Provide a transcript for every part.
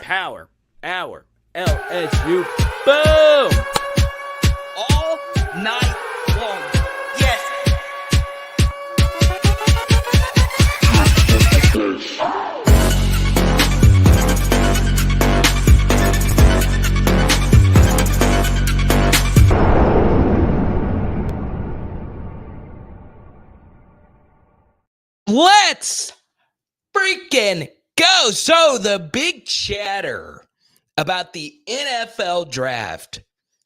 power hour. LSU. Boom! All night long. Yes. Let's freaking go. So the big chatter about the NFL draft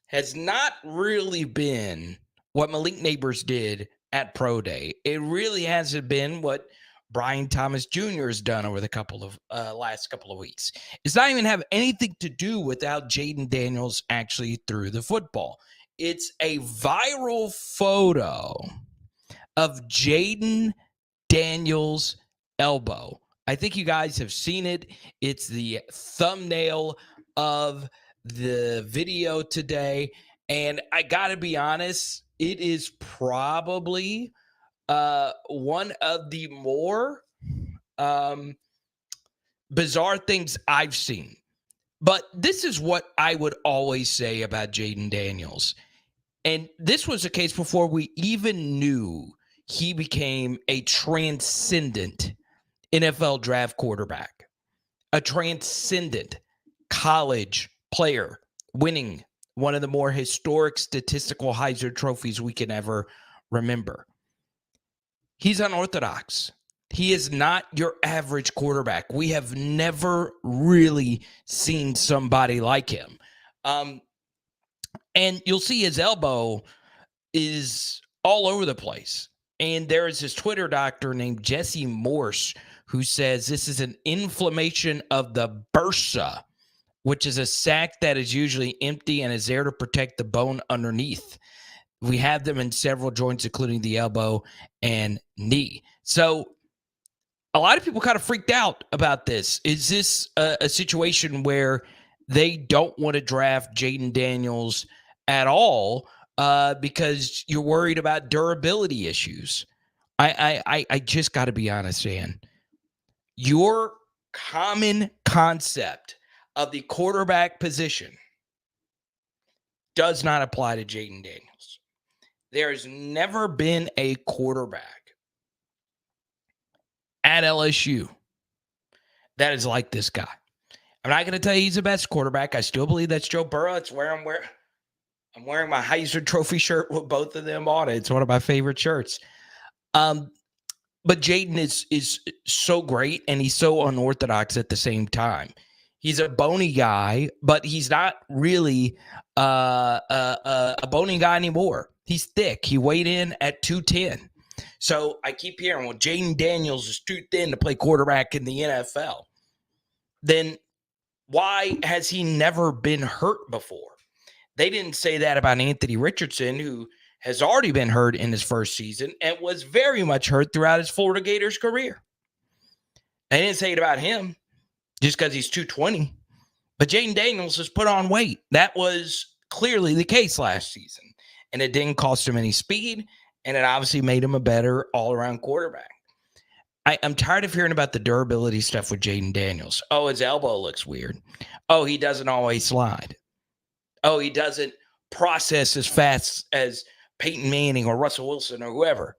has not really been what Malik Neighbors did at Pro Day. It really hasn't been what Brian Thomas Jr. has done over the last couple of weeks. It's not even have anything to do with how Jayden Daniels actually threw the football. It's a viral photo of Jayden Daniels' elbow. I think you guys have seen it. It's the thumbnail of the video today. And I got to be honest, it is probably one of the more bizarre things I've seen. But this is what I would always say about Jayden Daniels. And this was the case before we even knew he became a transcendent NFL draft quarterback, a transcendent college player, winning one of the more historic statistical Heisman trophies we can ever remember. He's unorthodox. He is not your average quarterback. We have never really seen somebody like him. And you'll see his elbow is all over the place. And there is this Twitter doctor named Jesse Morse who says this is an inflammation of the bursa, which is a sac that is usually empty and is there to protect the bone underneath. We have them in several joints, including the elbow and knee. So a lot of people kind of freaked out about this. Is this a situation where they don't want to draft Jayden Daniels at all because you're worried about durability issues? I just got to be honest, man. Your common concept of the quarterback position does not apply to Jayden Daniels. There has never been a quarterback at LSU that is like this guy. I'm not going to tell you he's the best quarterback. I still believe that's Joe Burrow. It's where I'm wearing my Heisman Trophy shirt with both of them on it. It's one of my favorite shirts. But Jayden is so great, and he's so unorthodox at the same time. He's a bony guy, but he's not really a bony guy anymore. He's thick. He weighed in at 210. So I keep hearing, well, Jayden Daniels is too thin to play quarterback in the NFL. Then why has he never been hurt before? They didn't say that about Anthony Richardson, who has already been hurt in his first season and was very much hurt throughout his Florida Gators career. They didn't say it about him just because he's 220. But Jayden Daniels has put on weight. That was clearly the case last season. And it didn't cost him any speed, and it obviously made him a better all-around quarterback. I'm tired of hearing about the durability stuff with Jayden Daniels. Oh, his elbow looks weird. Oh, he doesn't always slide. Oh, he doesn't process as fast as Peyton Manning or Russell Wilson or whoever.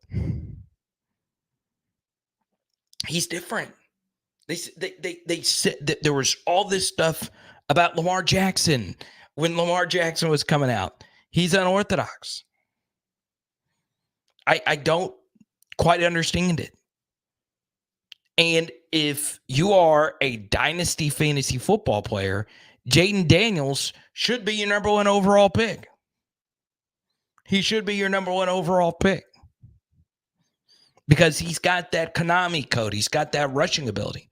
He's different. They said that there was all this stuff about Lamar Jackson when Lamar Jackson was coming out. He's unorthodox. I don't quite understand it. And if you are a dynasty fantasy football player, Jayden Daniels should be your number one overall pick. He should be your number one overall pick because he's got that Konami code. He's got that rushing ability.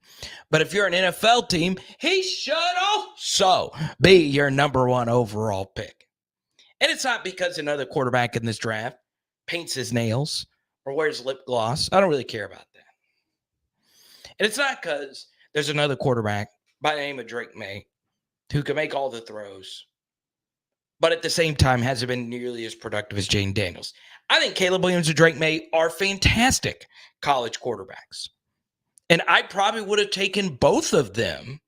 But if you're an NFL team, he should also be your number one overall pick. And it's not because another quarterback in this draft paints his nails or wears lip gloss. I don't really care about that. And it's not because there's another quarterback by the name of Drake May who can make all the throws, but at the same time hasn't been nearly as productive as Jayden Daniels. I think Caleb Williams and Drake May are fantastic college quarterbacks. And I probably would have taken both of them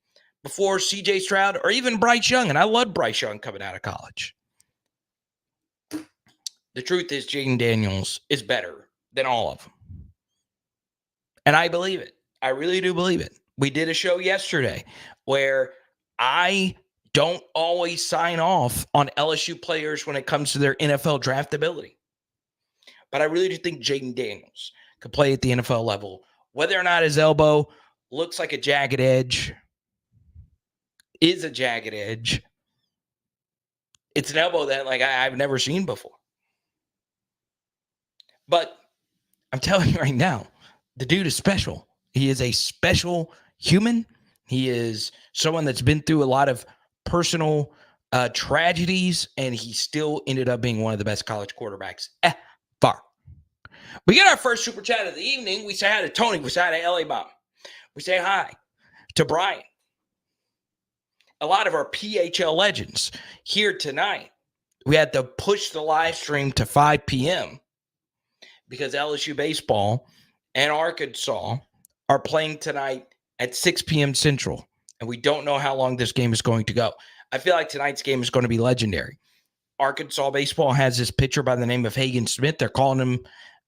before CJ Stroud or even Bryce Young. And I love Bryce Young coming out of college. The truth is Jayden Daniels is better than all of them. And I believe it. I really do believe it. We did a show yesterday where I don't always sign off on LSU players when it comes to their NFL draftability. But I really do think Jayden Daniels could play at the NFL level. Whether or not his elbow looks like a jagged edge, is a jagged edge, it's an elbow that I've never seen before. But I'm telling you right now, the dude is special. He is a special human. He is someone that's been through a lot of personal tragedies, and he still ended up being one of the best college quarterbacks ever. We get our first super chat of the evening. We say hi to Tony. We say hi to LA Bomb. We say hi to Brian. A lot of our PHL legends here tonight. We had to push the live stream to 5 p.m. because LSU baseball and Arkansas are playing tonight at 6 p.m. Central, and we don't know how long this game is going to go. I feel like tonight's game is going to be legendary. Arkansas baseball has this pitcher by the name of Hagen Smith. They're calling him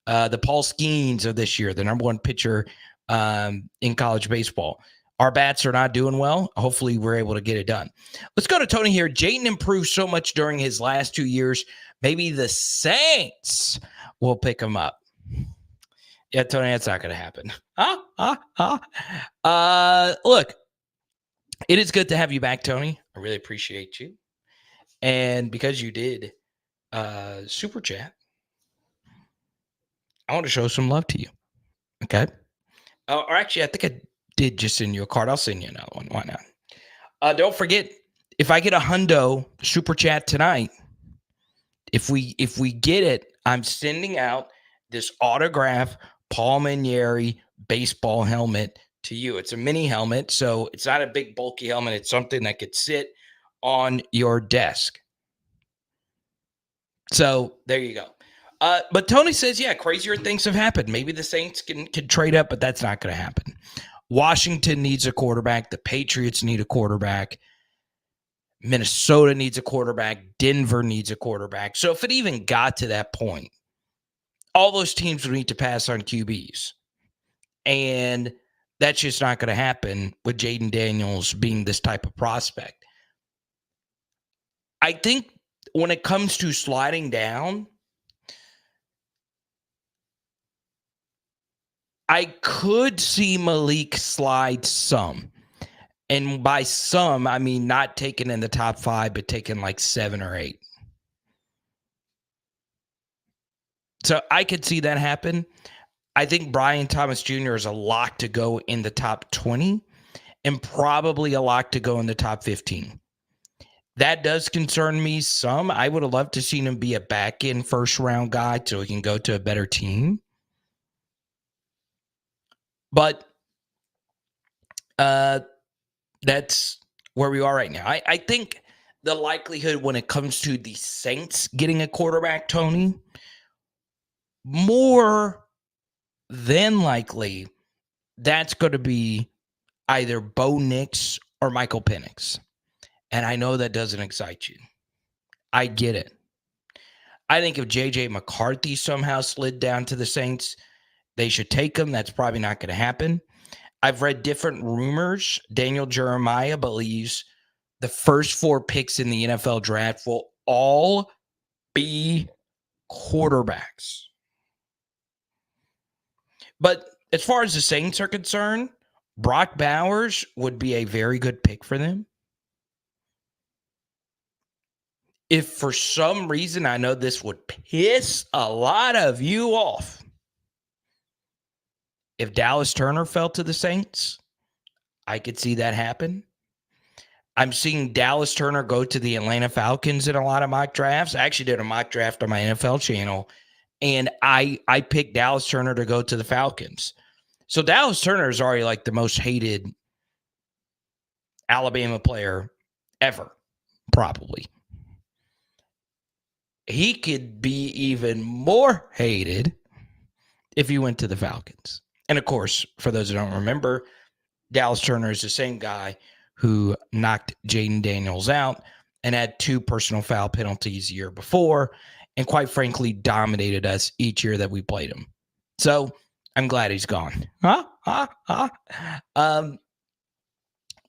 the Paul Skeens of this year, the number one pitcher in college baseball. Our bats are not doing well. Hopefully, we're able to get it done. Let's go to Tony here. Jayden improved so much during his last 2 years. Maybe the Saints will pick him up. Yeah, Tony, that's not going to happen. Look, it is good to have you back, Tony. I really appreciate you. And because you did super chat, I want to show some love to you. Okay? Or actually, I think I did just send you a card. I'll send you another one. Why not? Don't forget, if I get a hundo super chat tonight, if we get it, I'm sending out this autograph Paul Manieri baseball helmet to you. It's a mini helmet, so it's not a big bulky helmet. It's something that could sit on your desk. So there you go. But Tony says, yeah, crazier things have happened. Maybe the Saints can trade up, but that's not going to happen. Washington needs a quarterback. The Patriots need a quarterback. Minnesota needs a quarterback. Denver needs a quarterback. So if it even got to that point, all those teams would need to pass on QBs. And that's just not going to happen with Jayden Daniels being this type of prospect. I think when it comes to sliding down, I could see Malik slide some. And by some, I mean not taken in the top 5, but taken like 7 or 8. So I could see that happen. I think Brian Thomas Jr. is a lock to go in the top 20 and probably a lock to go in the top 15. That does concern me some. I would have loved to see him be a back-end first-round guy so he can go to a better team. But that's where we are right now. I think the likelihood when it comes to the Saints getting a quarterback, Tony, more than likely, that's going to be either Bo Nix or Michael Penix. And I know that doesn't excite you. I get it. I think if J.J. McCarthy somehow slid down to the Saints, they should take him. That's probably not going to happen. I've read different rumors. Daniel Jeremiah believes the first 4 picks in the NFL draft will all be quarterbacks. But as far as the Saints are concerned, Brock Bowers would be a very good pick for them. If for some reason, I know this would piss a lot of you off, if Dallas Turner fell to the Saints, I could see that happen. I'm seeing Dallas Turner go to the Atlanta Falcons in a lot of mock drafts. I actually did a mock draft on my NFL channel, and I picked Dallas Turner to go to the Falcons. So Dallas Turner is already like the most hated Alabama player ever, probably. He could be even more hated if he went to the Falcons. And of course, for those who don't remember, Dallas Turner is the same guy who knocked Jayden Daniels out and had 2 personal foul penalties the year before, and quite frankly dominated us each year that we played him. So I'm glad he's gone.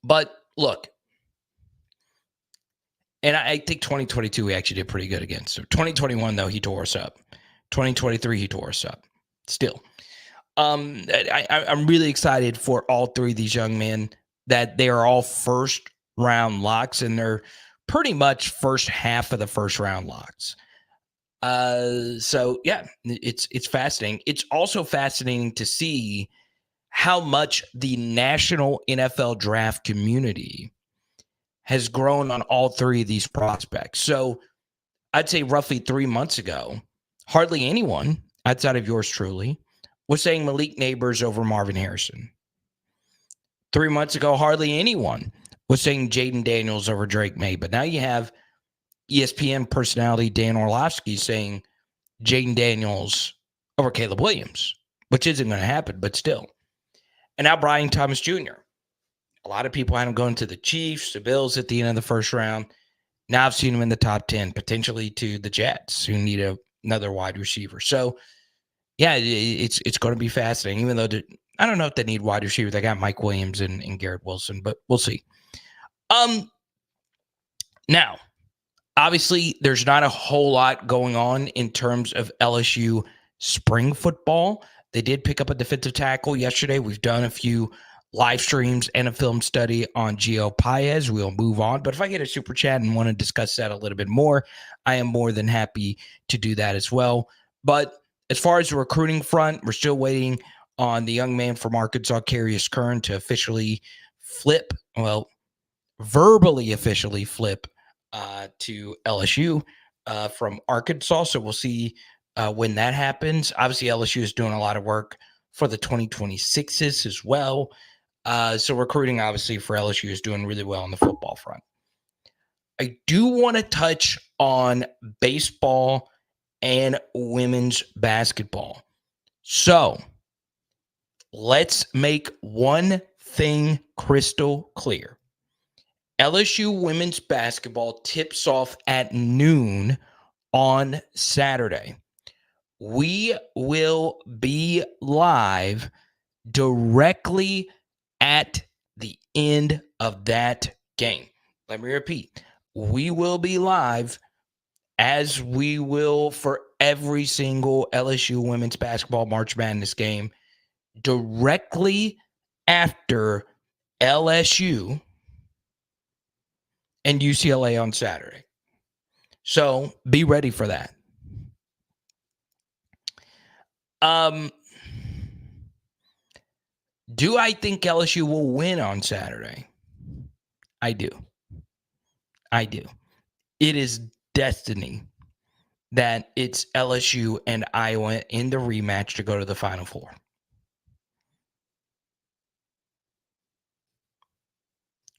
But look, and I think 2022 we actually did pretty good against. So 2021 though, he tore us up. 2023 he tore us up. Still, I'm really excited for all 3 of these young men, that they are all first round locks, and they're pretty much first half of the first round locks. So yeah, it's fascinating. It's also fascinating to see how much the national NFL draft community has grown on all 3 of these prospects. So I'd say roughly 3 months ago, hardly anyone outside of yours truly was saying Malik Neighbors over Marvin Harrison. 3 months ago, hardly anyone was saying Jayden Daniels over Drake May. But now you have ESPN personality Dan Orlovsky saying Jayden Daniels over Caleb Williams, which isn't going to happen, but still. And now Brian Thomas Jr. A lot of people had him going to the Chiefs, the Bills at the end of the first round. Now I've seen him in the top 10, potentially to the Jets, who need another wide receiver. So, yeah, it's going to be fascinating, even though I don't know if they need wide receiver. They got Mike Williams and Garrett Wilson, but we'll see. Now, obviously, there's not a whole lot going on in terms of LSU spring football. They did pick up a defensive tackle yesterday. We've done a few live streams and a film study on Gio Paez. We'll move on. But if I get a super chat and want to discuss that a little bit more, I am more than happy to do that as well. But as far as the recruiting front, we're still waiting on the young man from Arkansas, Carius Kern, to officially flip, verbally officially flip to LSU from Arkansas. So we'll see when that happens. Obviously, LSU is doing a lot of work for the 2026s as well. So recruiting, obviously, for LSU is doing really well on the football front. I do want to touch on baseball and women's basketball. So let's make one thing crystal clear. LSU women's basketball tips off at noon on Saturday. We will be live directly at the end of that game. Let me repeat. We will be live, as we will for every single LSU women's basketball March Madness game, directly after LSU and UCLA on Saturday. So be ready for that. Do I think LSU will win on Saturday? I do. It is destiny that it's LSU and Iowa in the rematch to go to the Final Four.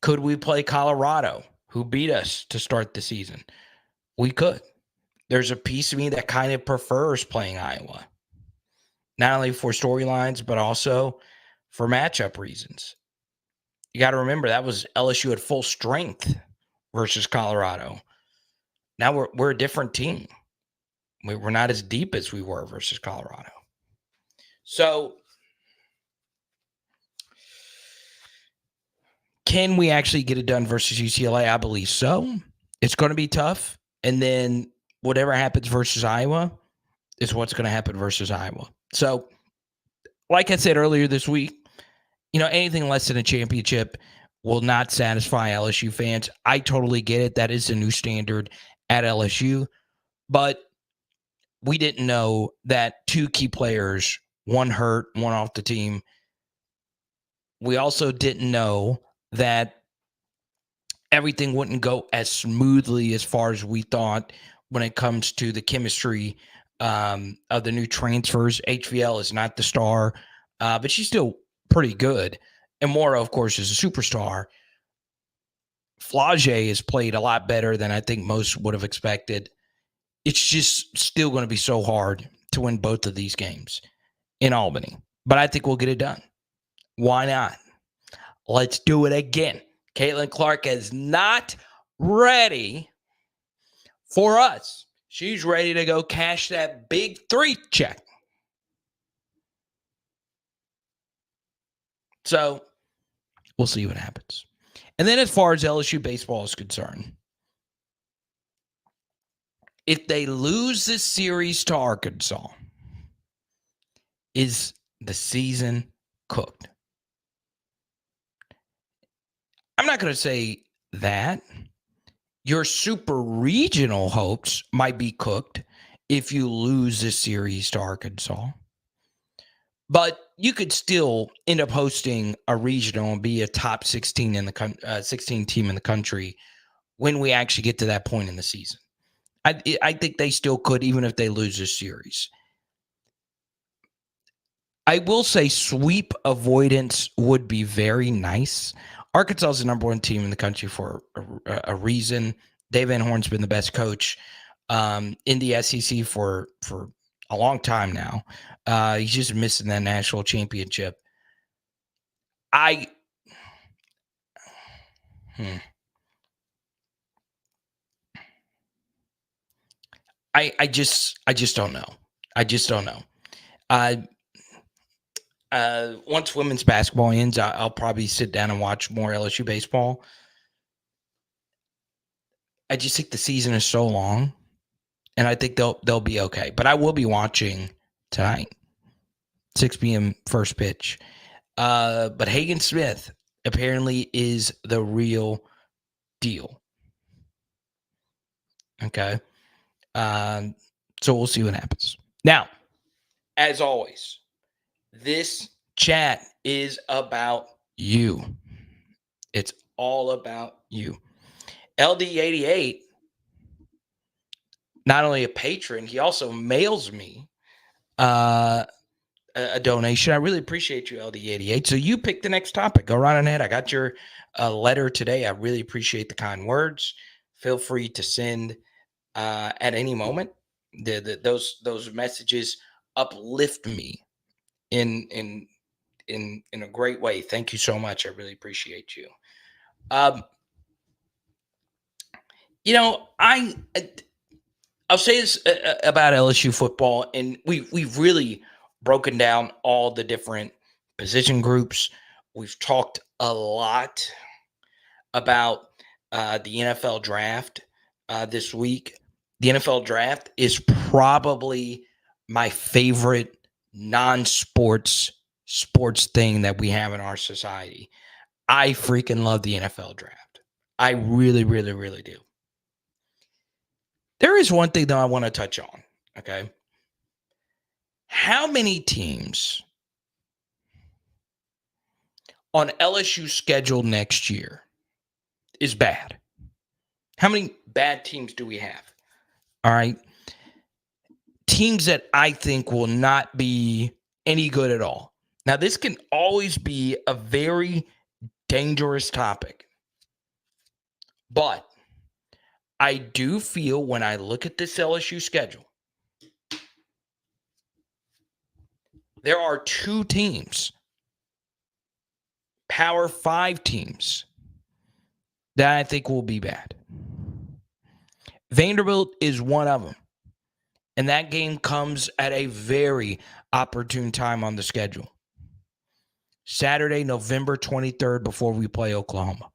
Could we play Colorado, who beat us to start the season? We could. There's a piece of me that kind of prefers playing Iowa, not only for storylines, but also for matchup reasons. You got to remember that was LSU at full strength versus Colorado. Now we're a different team. We're not as deep as we were versus Colorado. So can we actually get it done versus UCLA? I believe so. It's going to be tough. And then whatever happens versus Iowa is what's going to happen versus Iowa. So, like I said earlier this week, anything less than a championship will not satisfy LSU fans. I totally get it. That is the new standard at LSU. But we didn't know that 2 key players, one hurt, one off the team. We also didn't know that everything wouldn't go as smoothly as far as we thought when it comes to the chemistry of the new transfers. HVL is not the star, but she's still pretty good. And Mora, of course, is a superstar. Flage has played a lot better than I think most would have expected. It's just still going to be so hard to win both of these games in Albany. But I think we'll get it done. Why not? Let's do it again. Caitlin Clark is not ready for us. She's ready to go cash that big 3 check. So we'll see what happens. And then as far as LSU baseball is concerned, if they lose this series to Arkansas, is the season cooked? I'm not going to say that. Your super regional hopes might be cooked if you lose this series to Arkansas. But you could still end up hosting a regional and be a top 16 in the 16 team in the country when we actually get to that point in the season. I think they still could, even if they lose this series. I will say sweep avoidance would be very nice. Arkansas is the number 1 team in the country for a reason. Dave Van Horn's been the best coach in the SEC for a long time now. He's just missing that national championship. I just don't know. I just don't know. Once women's basketball ends, I'll probably sit down and watch more LSU baseball. I just think the season is so long, and I think they'll be okay. But I will be watching tonight, 6 p.m. first pitch. But Hagen Smith apparently is the real deal. Okay. So we'll see what happens. Now, as always, this chat is about you. It's all about you. LD88, not only a patron, he also mails me a donation. I really appreciate you, LD88. So you pick the next topic. Go right ahead. I got your letter today. I really appreciate the kind words. Feel free to send at any moment. Those messages uplift me in a great way. Thank you so much. I really appreciate you. I'll say this about LSU football, and we've really broken down all the different position groups. We've talked a lot about the NFL draft this week. The NFL draft is probably my favorite non-sports thing that we have in our society. I freaking love the NFL draft. I really, really, really do. There is one thing that I want to touch on, okay? How many teams on LSU's schedule next year is bad? How many bad teams do we have? All right. Teams that I think will not be any good at all. Now, this can always be a very dangerous topic. But I do feel when I look at this LSU schedule, there are 2 teams, Power 5 teams, that I think will be bad. Vanderbilt is one of them. And that game comes at a very opportune time on the schedule. Saturday, November 23rd, before we play Oklahoma.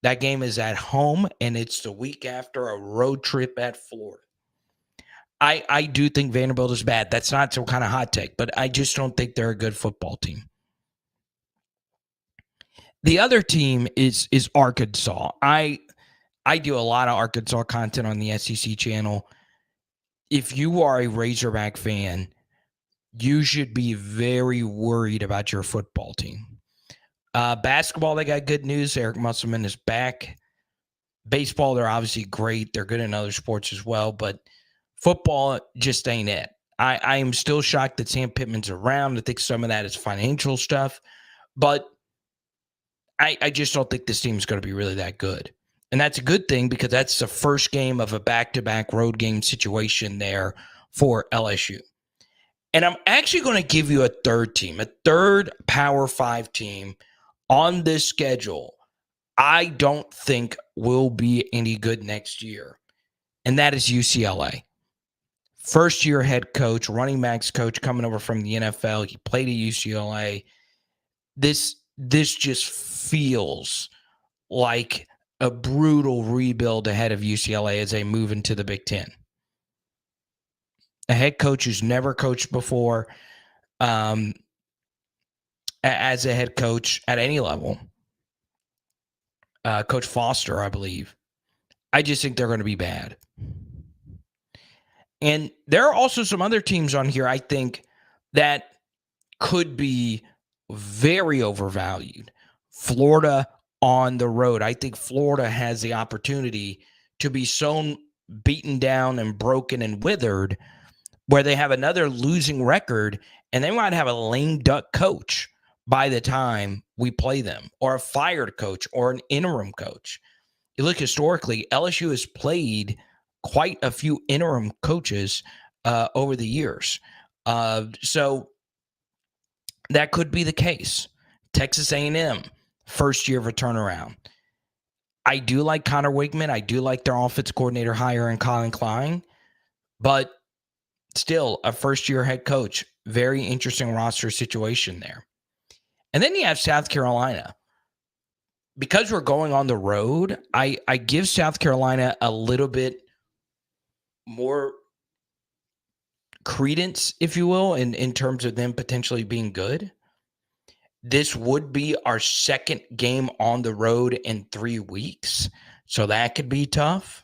That game is at home, and it's the week after a road trip at Florida. I do think Vanderbilt is bad. That's not some kind of hot take, but I just don't think they're a good football team. The other team is Arkansas. I do a lot of Arkansas content on the SEC channel. If you are a Razorback fan, you should be very worried about your football team. Basketball, they got good news. Eric Musselman is back. Baseball, they're obviously great. They're good in other sports as well, but football just ain't it. I am still shocked that Sam Pittman's around. I think some of that is financial stuff, but I just don't think this team is going to be really that good. And that's a good thing because that's the first game of a back-to-back road game situation there for LSU. And I'm actually going to give you a third team, a third Power 5 team on this schedule I don't think will be any good next year, and that is UCLA. First-year head coach, running backs coach coming over from the NFL. He played at UCLA. This just feels like a brutal rebuild ahead of UCLA as they move into the Big Ten. A head coach who's never coached before as a head coach at any level. Coach Foster, I believe. I just think they're going to be bad. And there are also some other teams on here, I think, that could be very overvalued. Florida on the road. I think Florida has the opportunity to be so beaten down and broken and withered where they have another losing record and they might have a lame duck coach by the time we play them, or a fired coach or an interim coach. You look historically, LSU has played quite a few interim coaches over the years. So that could be the case. Texas A&M, first year of a turnaround. I do like Connor Wigman. I do like their offensive coordinator hire in Colin Klein, but still a first-year head coach. Very interesting roster situation there. And then you have South Carolina. Because we're going on the road, I give South Carolina a little bit more credence, if you will, in terms of them potentially being good. This would be our second game on the road in 3 weeks, so that could be tough.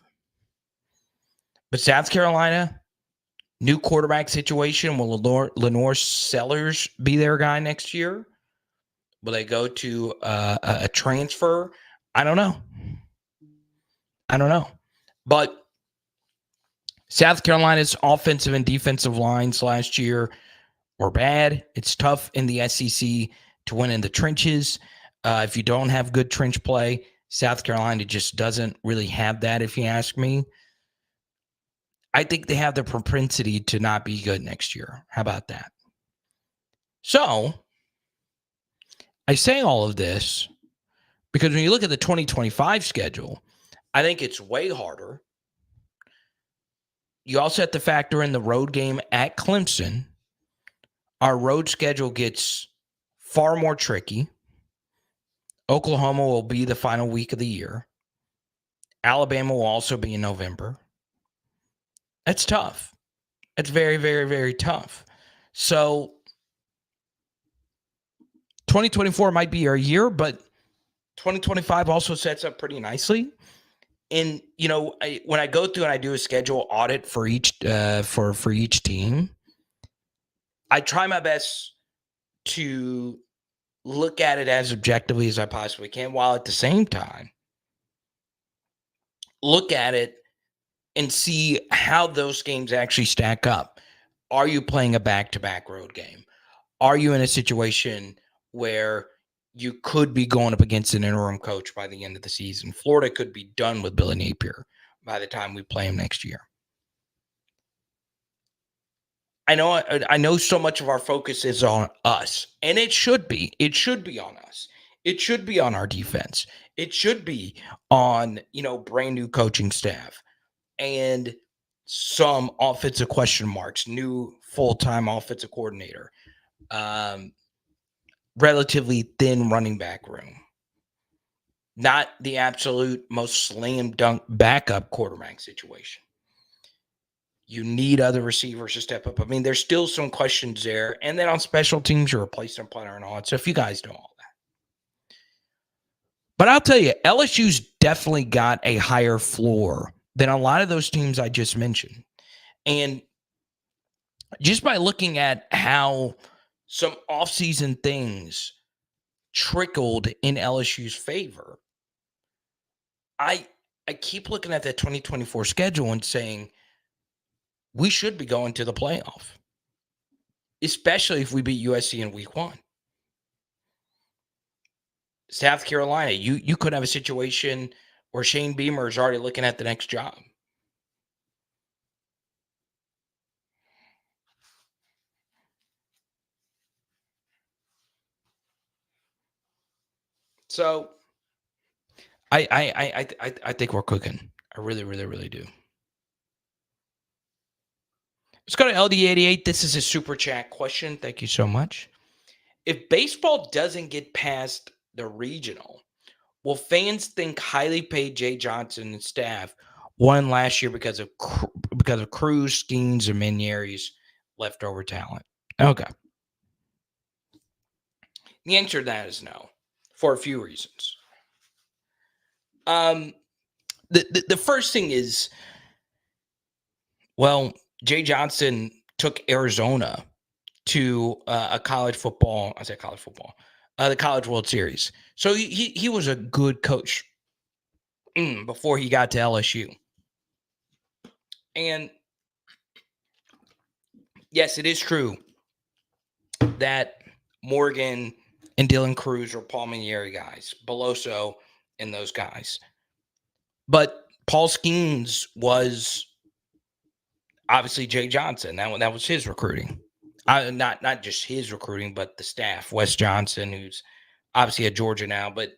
But South Carolina, new quarterback situation. Will Lenore Sellers be their guy next year? Will they go to a transfer? I don't know. But South Carolina's offensive and defensive lines last year were bad. It's tough in the SEC to win in the trenches. If you don't have good trench play, South Carolina just doesn't really have that, if you ask me. I think they have the propensity to not be good next year. How about that? So I say all of this because when you look at the 2025 schedule, I think it's way harder. You also have to factor in the road game at Clemson. Our road schedule gets far more tricky. Oklahoma will be the final week of the year. Alabama will also be in November. That's tough. It's very, very, very tough. So 2024 might be our year, but 2025 also sets up pretty nicely. And, when I go through and I do a schedule audit for each for each team, I try my best to look at it as objectively as I possibly can, while at the same time look at it and see how those games actually stack up. Are you playing a back-to-back road game? Are you in a situation where you could be going up against an interim coach by the end of the season? Florida could be done with Billy Napier by the time we play him next year. I know so much of our focus is on us, and it should be. It should be on us. It should be on our defense. It should be on, brand new coaching staff and some offensive question marks, new full-time offensive coordinator, relatively thin running back room. Not the absolute most slam dunk backup quarterback situation. You need other receivers to step up. I mean, there's still some questions there. And then on special teams, you're replacing punter and all that. So if you guys know all that. But I'll tell you, LSU's definitely got a higher floor than a lot of those teams I just mentioned. And just by looking at how some offseason things trickled in LSU's favor, I keep looking at that 2024 schedule and saying, we should be going to the playoff, especially if we beat USC in week 1. South Carolina, you could have a situation where Shane Beamer is already looking at the next job. So I think we're cooking. I really, really, really do. Let's go to LD88. This is a super chat question. Thank you so much. If baseball doesn't get past the regional, will fans think highly paid Jay Johnson and staff won last year because of Cruz, Skeens, and Manieri's leftover talent? Okay. The answer to that is no, for a few reasons. The first thing is, well, Jay Johnson took Arizona to a college football. I say college football, the College World Series. So he was a good coach before he got to LSU. And yes, it is true that Morgan and Dylan Cruz were Paul Manieri guys, Beloso and those guys. But Paul Skeens was obviously Jay Johnson. That was his recruiting. Not just his recruiting, but the staff. Wes Johnson, who's obviously at Georgia now, but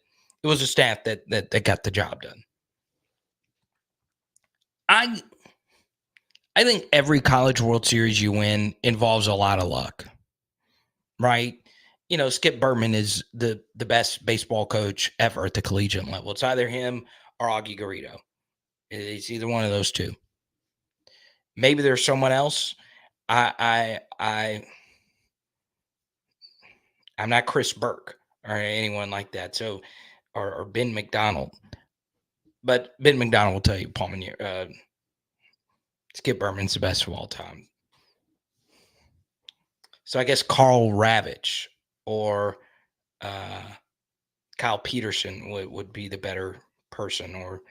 it was a staff that got the job done. I think every College World Series you win involves a lot of luck, right? You know, Skip Bertman is the best baseball coach ever at the collegiate level. It's either him or Augie Garrido. It's either one of those two. Maybe there's someone else. I'm not Chris Burke or anyone like that. So, or Ben McDonald. But Ben McDonald will tell you Paul Manieri, Skip Bertman's the best of all time. So I guess Carl Ravitch or Kyle Peterson would be the better person, or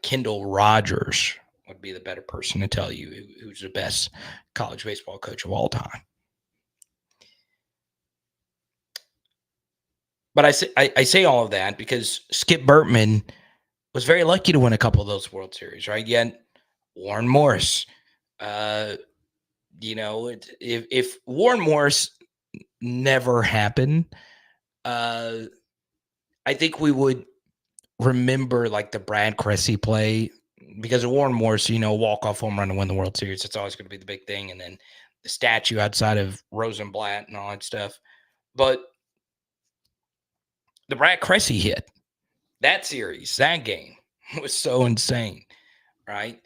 Kendall Rogers would be the better person to tell you who's the best college baseball coach of all time. But I say all of that because Skip Bertman was very lucky to win a couple of those World Series, right? Yet Warren Morris, if Warren Morris never happened, I think we would remember like the Brad Cressy play because of Warren Morris, walk-off home run to win the World Series. It's always going to be the big thing. And then the statue outside of Rosenblatt and all that stuff. But the Brad Cressy hit, that series, that game was so insane, right?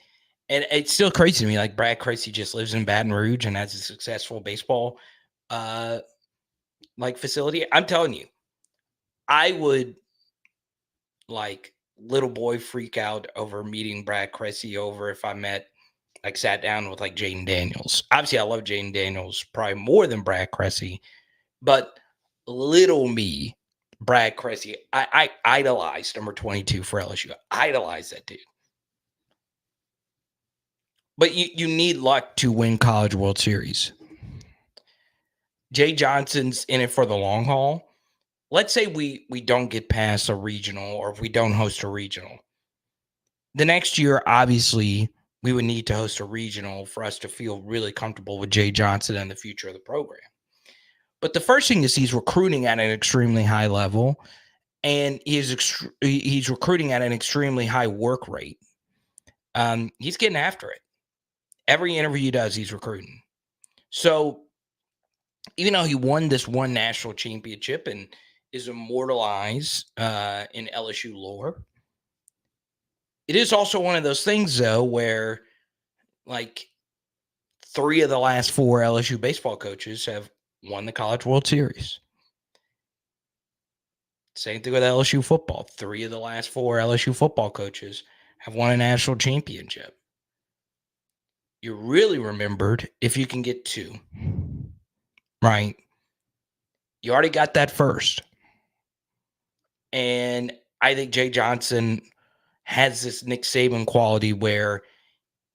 And it's still crazy to me. Like Brad Cressy just lives in Baton Rouge and has a successful baseball facility. I'm telling you, I would like little boy freak out over meeting Brad Cressy over if I sat down with like Jayden Daniels. Obviously, I love Jayden Daniels probably more than Brad Cressy, but little me, Brad Cressy, I idolized number 22 for LSU. Idolized that dude. But you need luck to win College World Series. Jay Johnson's in it for the long haul. Let's say we don't get past a regional, or if we don't host a regional. The next year, obviously, we would need to host a regional for us to feel really comfortable with Jay Johnson and the future of the program. But the first thing is he's recruiting at an extremely high level, and he's recruiting at an extremely high work rate. He's getting after it. Every interview he does, he's recruiting. So even though he won this one national championship and is immortalized in LSU lore, it is also one of those things, though, where like 3 of the last 4 LSU baseball coaches have won the College World Series. Same thing with LSU football. 3 of the last 4 LSU football coaches have won a national championship. You're really remembered if you can get 2, right? You already got that first. And I think Jay Johnson has this Nick Saban quality where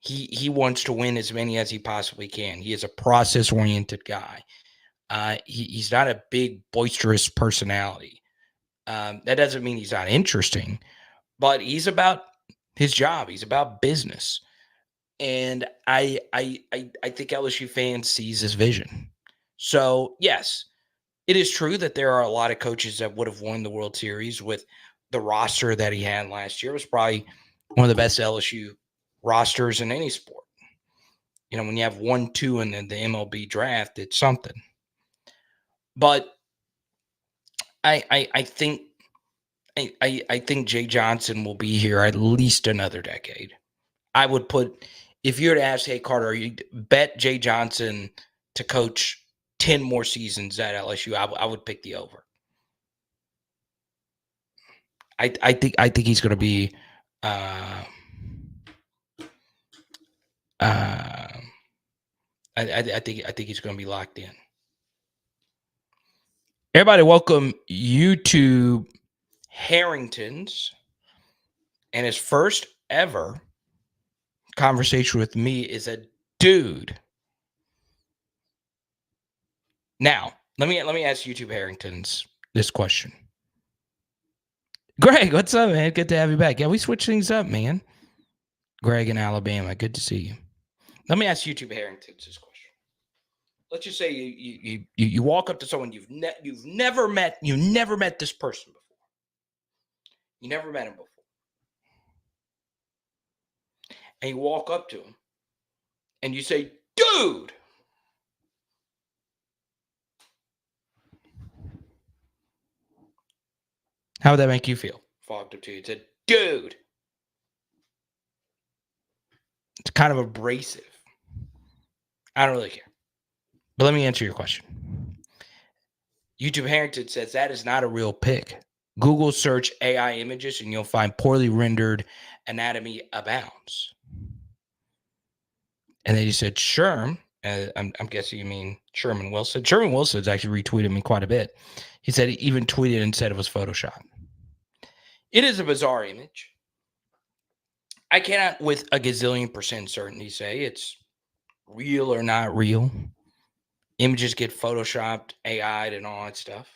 he wants to win as many as he possibly can. He is a process-oriented guy. He's not a big, boisterous personality. That doesn't mean he's not interesting, but he's about his job. He's about business. And I think LSU fans sees his vision. So, yes, it is true that there are a lot of coaches that would have won the World Series with the roster that he had last year was probably one of the best LSU rosters in any sport. You know, when you have 1-2 in the MLB draft, it's something. But I think Jay Johnson will be here at least another decade. I would put, if you were to ask, hey Carter, you bet Jay Johnson to coach 10 more seasons at LSU, I would pick the over. I think he's going to be I think he's going to be locked in. Everybody, welcome YouTube Harrington's and his first ever conversation with me is a dude. Now, let me ask YouTube Harrington's this question. Greg, what's up, man? Good to have you back. Yeah, we switch things up, man. Greg in Alabama, good to see you. Let me ask YouTube Harrington's this question. Let's just say you walk up to someone you've never met this person before. You never met him before. And you walk up to him and you say, dude. How would that make you feel? If I walked up to you and said, dude. It's kind of abrasive. I don't really care. But let me answer your question. YouTube Harrington says that is not a real pic. Google search AI images and you'll find poorly rendered anatomy abounds. And then he said, Sherm, I'm guessing you mean Sherman Wilson. Sherman Wilson's actually retweeted me quite a bit. He said he even tweeted and said it was Photoshop. It is a bizarre image. I cannot with a gazillion % certainty say it's real or not real. Images get photoshopped, AI'd, and all that stuff.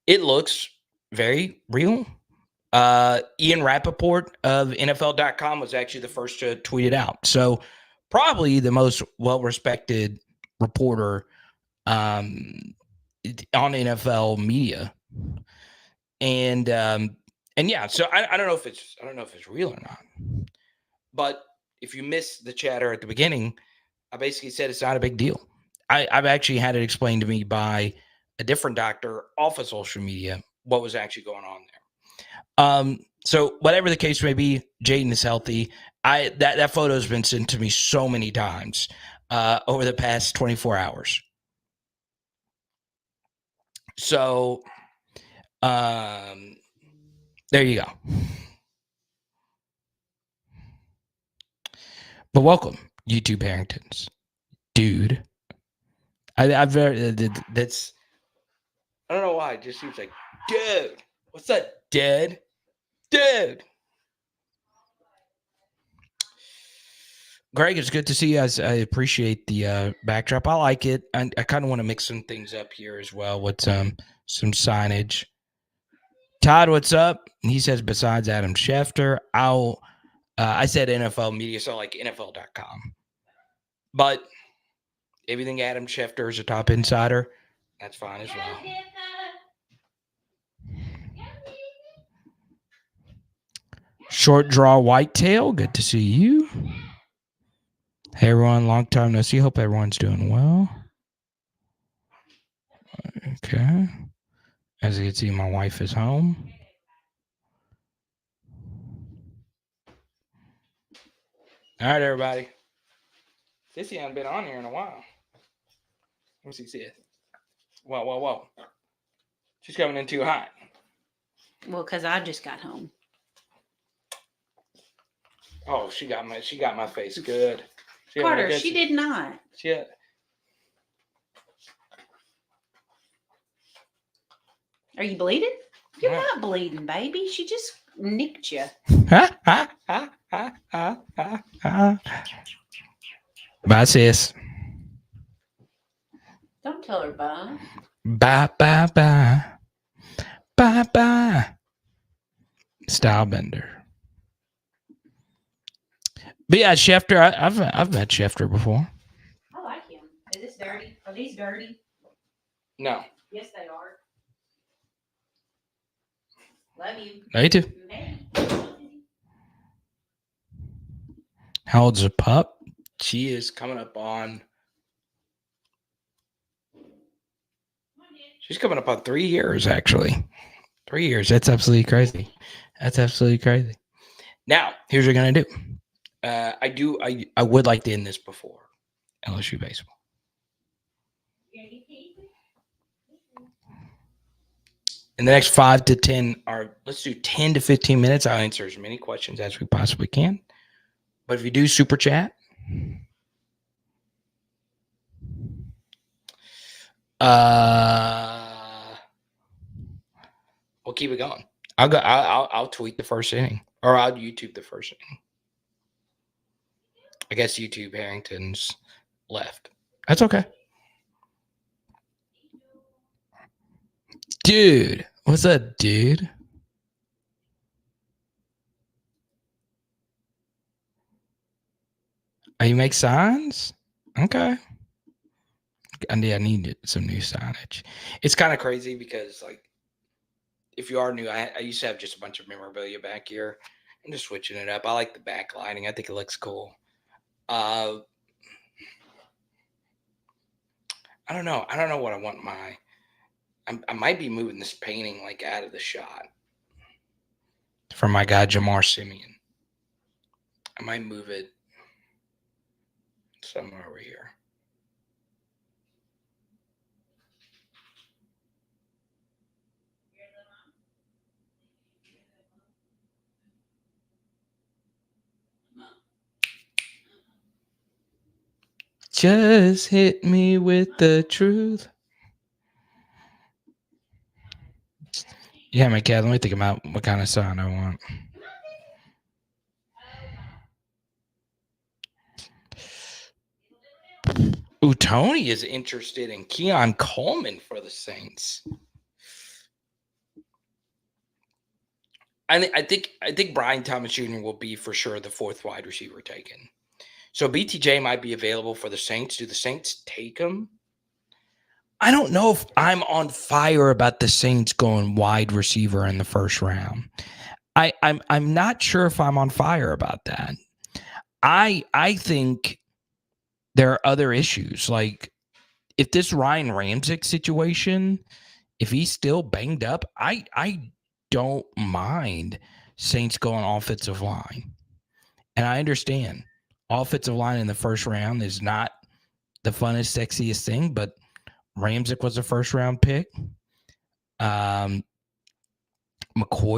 It looks very real. Ian Rappaport of NFL.com was actually the first to tweet it out. So probably the most well-respected reporter on NFL media. And yeah, so I don't know if it's real or not. But if you missed the chatter at the beginning, I basically said it's not a big deal. I've actually had it explained to me by a different doctor off of social media what was actually going on there. So whatever the case may be, Jayden is healthy. That photo has been sent to me so many times over the past 24 hours. So there you go. But welcome, YouTube Harringtons, dude. That's I don't know why it just seems like, dude. What's that, dude? Greg, it's good to see you. I appreciate the backdrop. I like it. I kind of want to mix some things up here as well with some signage. Todd, what's up? He says besides Adam Schefter, I said NFL media, so like NFL.com. But if you think Adam Schefter is a top insider, that's fine as well. Short draw whitetail, good to see you. Hey everyone, long time no see. Hope everyone's doing well. Okay. As you can see, my wife is home. All right, everybody. Sissy hasn't been on here in a while. Let me see it. Whoa. She's coming in too hot. Well, because I just got home. Oh, she got my face good. Carter, she did not. Are you bleeding? You're not bleeding, baby. She just nicked you. Bye, sis. Don't tell her bye. Bye. Stylebender. But yeah, Schefter, I've met Schefter before. I like him. Is this dirty? Are these dirty? No. Yes, they are. Love you. Love you too. Hey. How old's a pup? She is coming up on. She's coming up on 3 years, actually. 3 years. That's absolutely crazy. That's absolutely crazy. Now, here's what we're gonna do. I would like to end this before LSU baseball. In the next 5 to 10, or let's do 10 to 15 minutes, I'll answer as many questions as we possibly can. But if you do super chat, we'll keep it going. I'll tweet the first inning, or I'll YouTube the first inning. I guess YouTube Harrington's left. That's okay. Dude, what's up, dude? Oh, you make signs? Okay. I need some new signage. It's kind of crazy because, like, if you are new, I used to have just a bunch of memorabilia back here. I'm just switching it up. I like the backlighting. I think it looks cool. I don't know. I don't know what I want my. I might be moving this painting like out of the shot from my guy Jamar Simeon. I might move it somewhere over here. Just hit me with the truth. Yeah, my cat. Let me think about what kind of sign I want. Ooh, Tony is interested in Keon Coleman for the Saints. I think Brian Thomas Jr. will be for sure the fourth wide receiver taken. So BTJ might be available for the Saints. Do the Saints take him? I don't know if I'm on fire about the Saints going wide receiver in the first round. I'm not sure if I'm on fire about that. I think there are other issues. Like if this Ryan Ramczyk situation, if he's still banged up, I don't mind Saints going offensive line. And I understand offensive line in the first round is not the funnest, sexiest thing, but Ramczyk was a first round pick. McCoy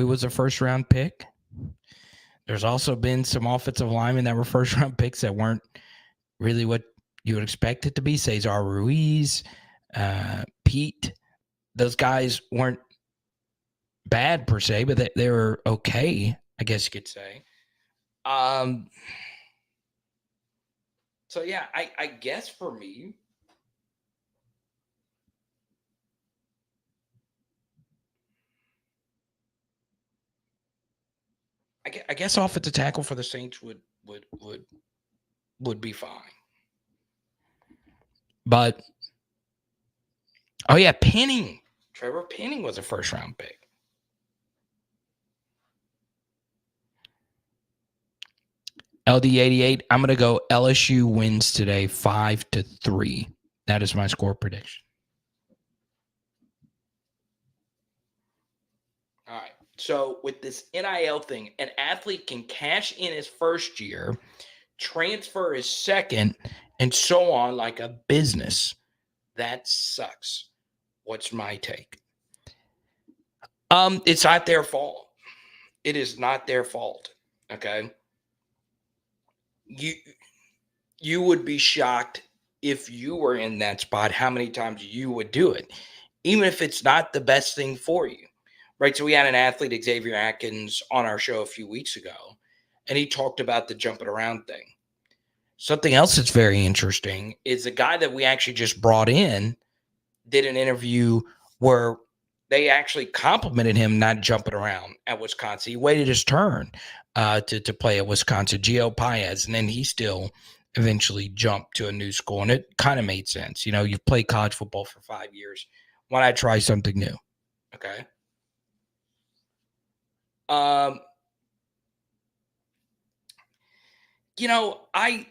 was a first round pick. There's also been some offensive linemen that were first round picks that weren't really what you would expect it to be. Cesar Ruiz, Pete. Those guys weren't bad per se, but they were okay, I guess you could say. So yeah, I guess for me, I guess offensive tackle for the Saints would be fine. But oh yeah, Penning. Trevor Penning was a first round pick. LD88, I'm going to go LSU wins today 5-3. That is my score prediction. All right. So with this NIL thing, an athlete can cash in his first year, transfer his second, and so on like a business. That sucks. What's my take? It's not their fault. It is not their fault. Okay. You would be shocked if you were in that spot, how many times you would do it, even if it's not the best thing for you. Right. So we had an athlete, Xavier Atkins, on our show a few weeks ago, and he talked about the jumping around thing. Something else that's very interesting is the guy that we actually just brought in did an interview where they actually complimented him not jumping around at Wisconsin. He waited his turn to play at Wisconsin, Gio Paez, and then he still eventually jumped to a new school, and it kind of made sense. You know, you've played college football for 5 years. Why not try something new? Okay. You know, I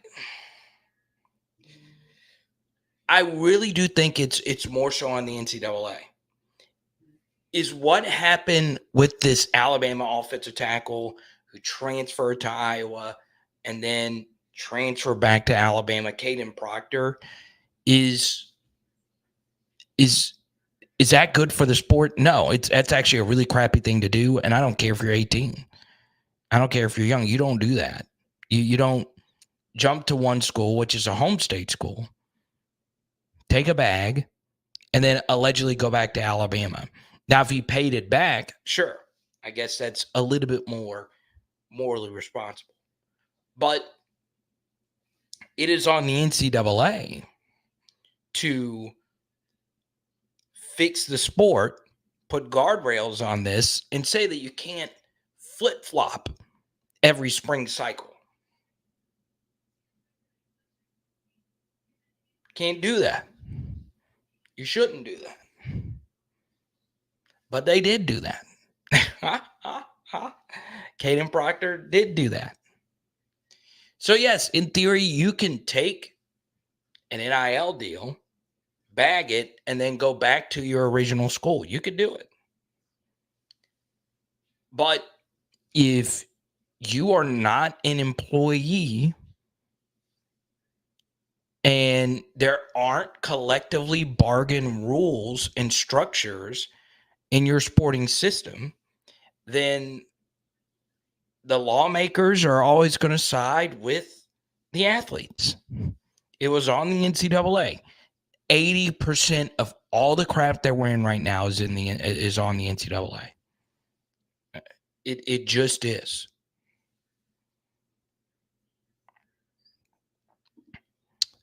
really do think it's more so on the NCAA. Is what happened with this Alabama offensive tackle who transferred to Iowa and then transferred back to Alabama, Jayden Proctor, is that good for the sport? No, that's actually a really crappy thing to do, and I don't care if you're 18. I don't care if you're young. You don't do that. You don't jump to one school, which is a home state school, take a bag, and then allegedly go back to Alabama. Now, if he paid it back, sure, I guess that's a little bit more morally responsible. But it is on the NCAA to fix the sport, put guardrails on this, and say that you can't flip-flop every spring cycle. Can't do that. You shouldn't do that. But they did do that. Jayden Proctor did do that. So, yes, in theory, you can take an NIL deal, bag it, and then go back to your original school. You could do it. But if you are not an employee and there aren't collectively bargained rules and structures in your sporting system, then the lawmakers are always going to side with the athletes. It was on the NCAA. 80% of all the crap they're wearing right now is on the NCAA. It just is.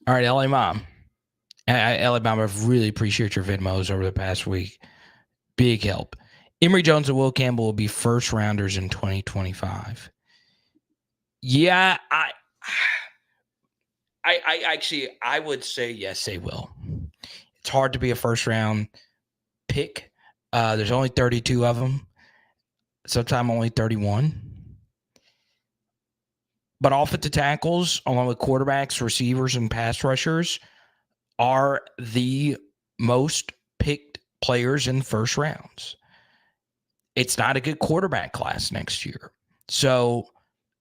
All right, LA Mom. LA Mom, I really appreciate your Venmos over the past week. Big help. Emory Jones and Will Campbell will be first rounders in 2025. Yeah, I would say yes, they will. It's hard to be a first round pick. There's only 32 of them. Sometimes only 31. But offensive tackles, along with quarterbacks, receivers, and pass rushers, are the most picked players in first rounds. It's not a good quarterback class next year. So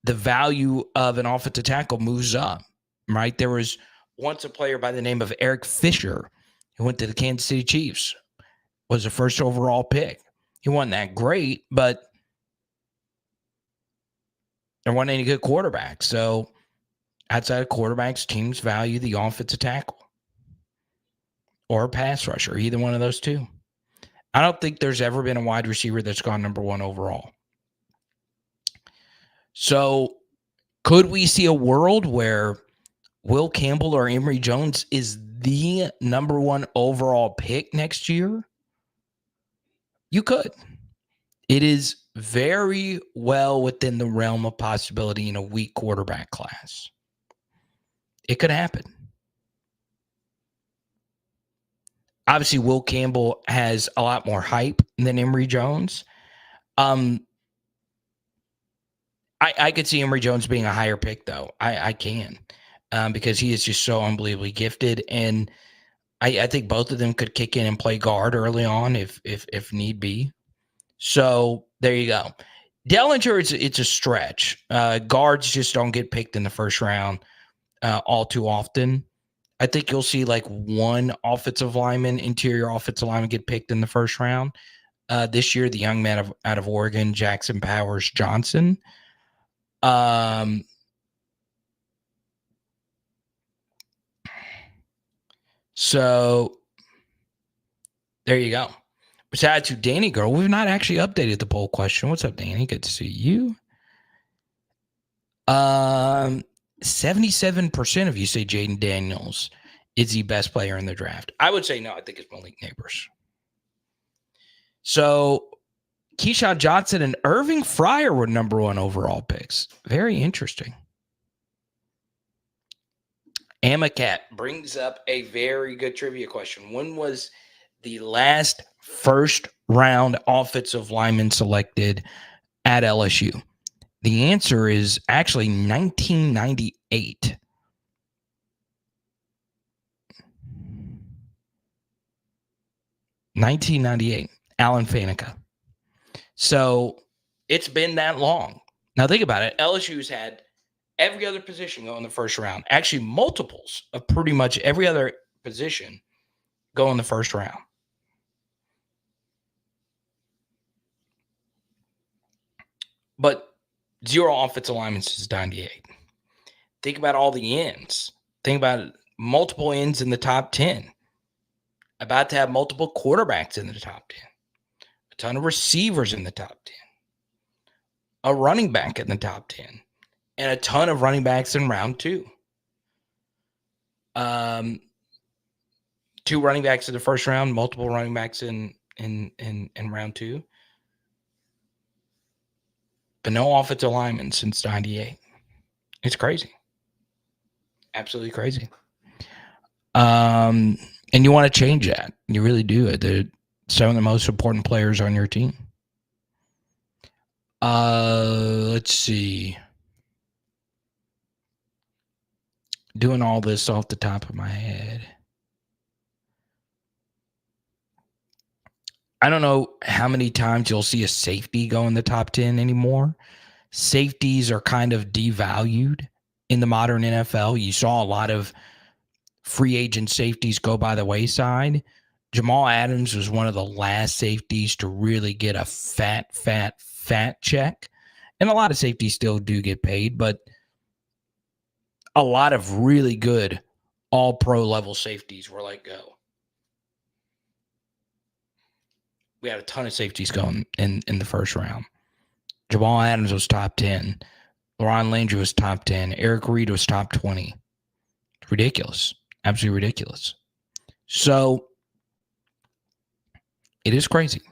the value of an offensive tackle moves up, right? There was once a player by the name of Eric Fisher who went to the Kansas City Chiefs, was the first overall pick. He wasn't that great, but there wasn't any good quarterbacks. So outside of quarterbacks, teams value the offensive tackle or a pass rusher, either one of those two. I don't think there's ever been a wide receiver that's gone number one overall. So could we see a world where Will Campbell or Emory Jones is the number one overall pick next year? You could. It is very well within the realm of possibility in a weak quarterback class. It could happen. Obviously, Will Campbell has a lot more hype than Emory Jones. I could see Emory Jones being a higher pick, though. I can, because he is just so unbelievably gifted, and I think both of them could kick in and play guard early on if need be. So there you go. Dellinger, it's a stretch. Guards just don't get picked in the first round all too often. I think you'll see like one interior offensive lineman get picked in the first round. This year, the young man out of Oregon, Jackson Powers Johnson. So there you go. Besides to Danny Girl, we've not actually updated the poll question. What's up, Danny? Good to see you. 77% of you say Jayden Daniels is the best player in the draft. I would say no. I think it's Malik Neighbors. So Keyshawn Johnson and Irving Fryer were number one overall picks. Very interesting. Amacat brings up a very good trivia question. When was the last first round offensive lineman selected at LSU? The answer is actually 1998. 1998, Alan Faneca. So it's been that long. Now think about it. LSU's had every other position go in the first round. Actually, multiples of pretty much every other position go in the first round. But 0 offensive linemen since 98. Think about all the ends. Think about multiple ends in the top 10. About to have multiple quarterbacks in the top 10. A ton of receivers in the top 10. A running back in the top 10. And a ton of running backs in round 2. 2 running backs in the first round, multiple running backs in round 2. But no offensive linemen since 98. It's crazy. Absolutely crazy. And you want to change that. You really do. They're some of the most important players on your team. Let's see. Doing all this off the top of my head. I don't know how many times you'll see a safety go in the top 10 anymore. Safeties are kind of devalued in the modern NFL. You saw a lot of free agent safeties go by the wayside. Jamal Adams was one of the last safeties to really get a fat check. And a lot of safeties still do get paid, but a lot of really good all-pro level safeties were let go. We had a ton of safeties going in the first round. Jamal Adams was top 10. LaRon Landry was top 10. Eric Reed was top 20. It's ridiculous. Absolutely ridiculous. So it is crazy.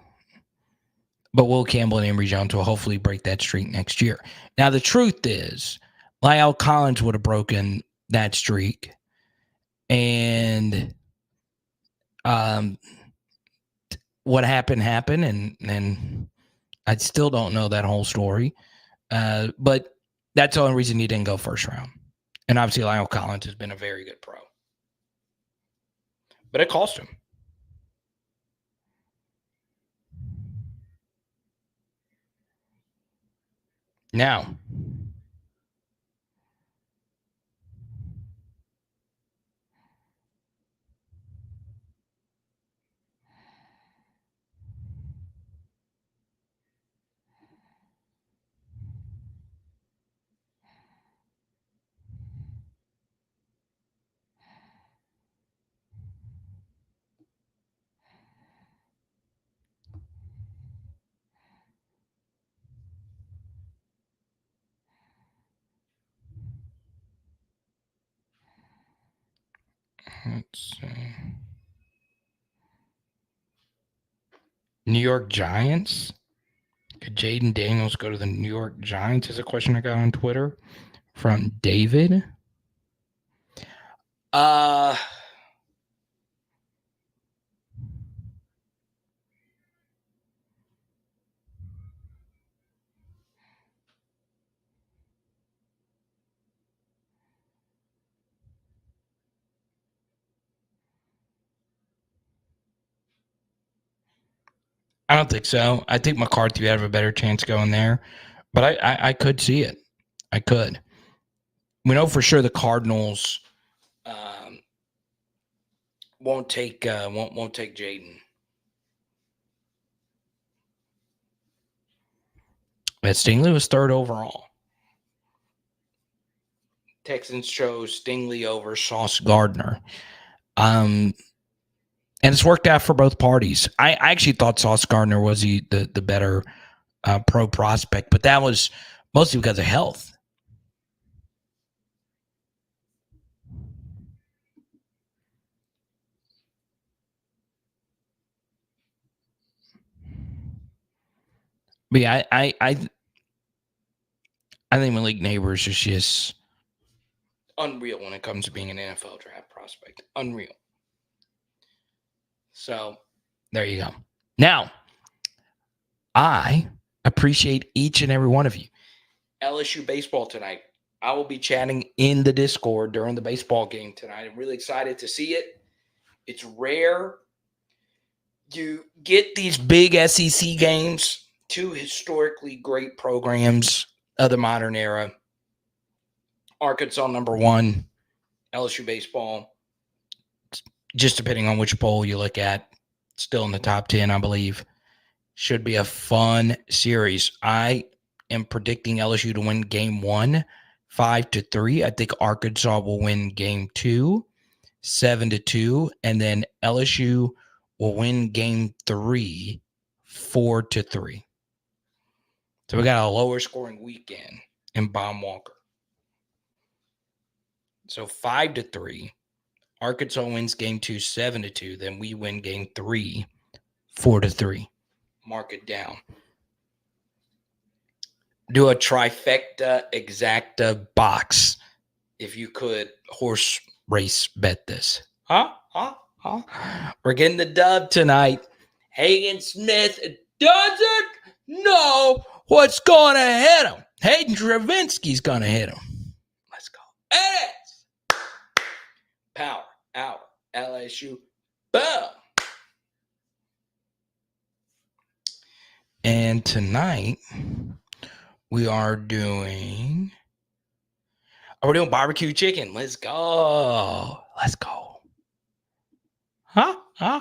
But Will Campbell and Emory Jones will hopefully break that streak next year. Now, the truth is, La'el Collins would have broken that streak. And what happened, and I still don't know that whole story. But that's the only reason he didn't go first round. And obviously, La'el Collins has been a very good pro. But it cost him. Now, let's see. New York Giants? Could Jayden Daniels go to the New York Giants? Is a question I got on Twitter from David. I don't think so. I think McCarthy would have a better chance going there, but I could see it. I could. We know for sure the Cardinals won't take Jayden. But Stingley was 3rd overall. Texans chose Stingley over Sauce Gardner. And it's worked out for both parties. I actually thought Sauce Gardner was the better pro prospect, but that was mostly because of health. But yeah, I think Malik Neighbors is just unreal when it comes to being an NFL draft prospect. Unreal. So there you go. Now, I Appreciate each and every one of you. LSU baseball tonight. I will be chatting in the Discord during the baseball game tonight. I'm really excited to see it. It's rare you get these big SEC games, two historically great programs of the modern era. Arkansas #1, LSU baseball, just depending on which poll you look at, still in the top 10, I believe. Should be a fun series. I am predicting LSU to win game 1, 5-3. I think Arkansas will win game 2, 7-2. And then LSU will win game 3, 4-3. So we got a lower scoring weekend in Baum Walker. So 5-3. Arkansas wins game 2, 7-2. Then we win game 3, 4-3. Mark it down. Do a trifecta exacta box if you could horse race bet this. Huh? We're getting the dub tonight. Hagen Smith doesn't know what's going to hit him. Hayden Travinsky's going to hit him. Let's go. Yes. Power out. LSU. Boom. And tonight, we're doing barbecue chicken. Let's go. Huh?